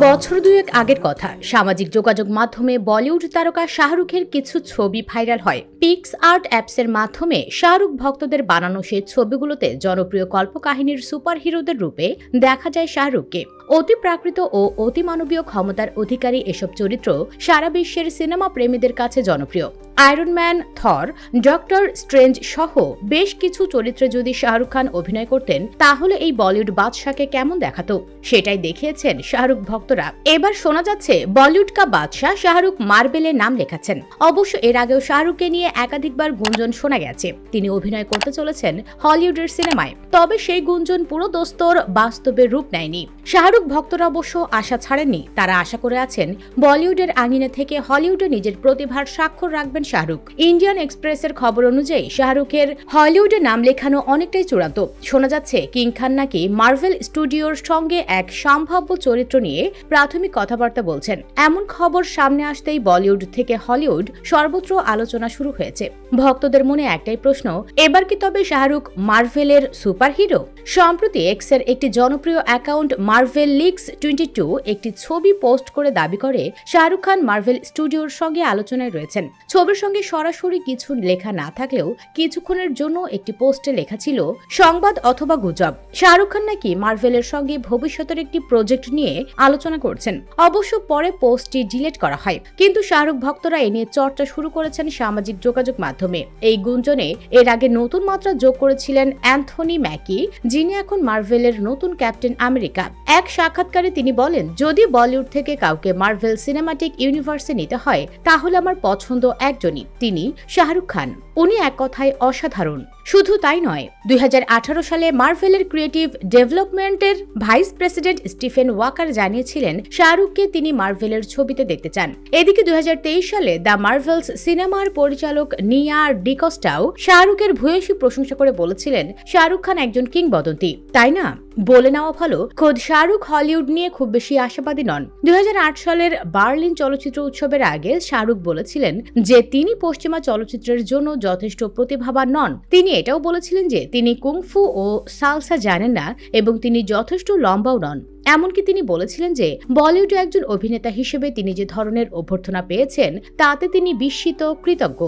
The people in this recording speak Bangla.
বছর দুয়েক আগের কথা, সামাজিক যোগাযোগ মাধ্যমে বলিউড তারকা শাহরুখের কিছু ছবি ভাইরাল হয়। পিক্স আর্ট অ্যাপসের মাধ্যমে শাহরুখ ভক্তদের বানানো সেই ছবিগুলোতে জনপ্রিয় কল্পকাহিনীর সুপারহিরোদের রূপে দেখা যায় শাহরুখকে। অতি প্রাকৃত ও অতিমানবীয় ক্ষমতার অধিকারী এসব চরিত্র সারা বিশ্বের সিনেমা প্রেমীদের কাছে জনপ্রিয়। আয়রন ম্যান, থর, ডক্টর স্ট্রেঞ্জ সহ বেশ কিছু চরিত্রে যদি শাহরুখ খান অভিনয় করতেন তাহলে এই বলিউড বাদশাকে কেমন দেখাতো সেটাই দেখিয়েছেন শাহরুখ ভক্তরা। এবার শোনা যাচ্ছে বলিউড কা বাদশাহ শাহরুখ মার্বেলে নাম লেখাচ্ছেন। অবশ্য এর আগেও শাহরুখকে নিয়ে একাধিকবার গুঞ্জন শোনা গেছে তিনি অভিনয় করতে চলেছেন হলিউডের সিনেমায়। তবে সেই গুঞ্জন পুরো দোস্তর বাস্তবে রূপ নেয়নি। শাহরুখ ভক্তরা অবশ্য আশা ছাড়েননি। তারা আশা করে আছেন বলিউডের আঙিনা থেকে হলিউডে নিজের প্রতিভার স্বাক্ষর রাখবেন শাহরুখ। ইন্ডিয়ান এক্সপ্রেসের খবর অনুযায়ী শাহরুখের হলিউডে নাম লেখানো অনেকটাই চূড়ান্ত। শোনা যাচ্ছে কিং খান নাকি মার্ভেল স্টুডিওর সঙ্গে এক সম্ভাব্য চরিত্র নিয়ে প্রাথমিক কথাবার্তা বলছেন। এমন খবর সামনে আসতেই বলিউড থেকে হলিউড সর্বত্র আলোচনা শুরু হয়েছে। ভক্তদের মনে একটাই প্রশ্ন, এবার কি তবে শাহরুখ মার্ভেলের সুপারহিরো? সম্প্রতি এক্সের একটি জনপ্রিয় অ্যাকাউন্ট মার্ভেল লিগস 22 একটি ছবি পোস্ট করে দাবি করে শাহরুখ খান মার্ভেল স্টুডিওর সঙ্গে আলোচনায় রয়েছেন। ছবির সঙ্গে সরাসরি কিছু লেখা না থাকলেও কিছুক্ষণের জন্য একটি পোস্টে লেখা ছিল সংবাদ অথবা গুজব। শাহরুখ খান নাকি মার্ভেলের সঙ্গে ভবিষ্যতের একটি প্রজেক্ট নিয়ে আলোচনা করছেন। অবশ্য পরে পোস্টটি ডিলিট করা হয়, কিন্তু শাহরুখ ভক্তরা এ নিয়ে চর্চা শুরু করেছেন সামাজিক যোগাযোগ মাধ্যমে। এই গুঞ্জনে এর আগে নতুন মাত্রা যোগ করেছিলেন অ্যান্থনি ম্যাকি, যিনি এখন মার্ভেলের নতুন ক্যাপ্টেন আমেরিকা। এক সাক্ষাৎকারে তিনি বলেন, যদি বলিউড থেকে কাউকে মার্ভেল সিনেমাটিক ইউনিভার্সে নিতে হয় তাহলে আমার পছন্দ একজনই, তিনি শাহরুখ খান। উনি এক কথায় অসাধারণ। শুধু তাই নয়, 2018 সালে মার্ভেলের ক্রিয়েটিভ ডেভেলপমেন্টের ভাইস প্রেসিডেন্ট স্টিফেন ওয়াকার জানিয়েছিলেন শাহরুখকে তিনি মার্ভেলের ছবিতে দেখতে চান। এদিকে 2023 সালে দ্য মার্ভেলস সিনেমার পরিচালক নিয়া ডিকস্টাও শাহরুখের ভূয়সী প্রশংসা করে বলেছিলেন শাহরুখ খান একজন কিংবদন্তি। তাই না? বলে নেওয়া ভালো, খোদ শাহরুখ হলিউড নিয়ে খুব বেশি আশাবাদী নন। 2008 সালের বার্লিন চলচ্চিত্র উৎসবের আগে শাহরুখ বলেছিলেন যে তিনি পশ্চিমা চলচ্চিত্রের জন্য যথেষ্ট প্রতিভাবান নন। তিনি এটাও বলেছিলেন যে তিনি কুংফু ও সালসা জানেন না এবং তিনি যথেষ্ট লম্বাও নন। এমনকি তিনি বলেছিলেন যে বলিউডে একজন অভিনেতা হিসেবে তিনি যে ধরনের অভ্যর্থনা পেয়েছেন তাতে তিনি বিস্মিত, কৃতজ্ঞ।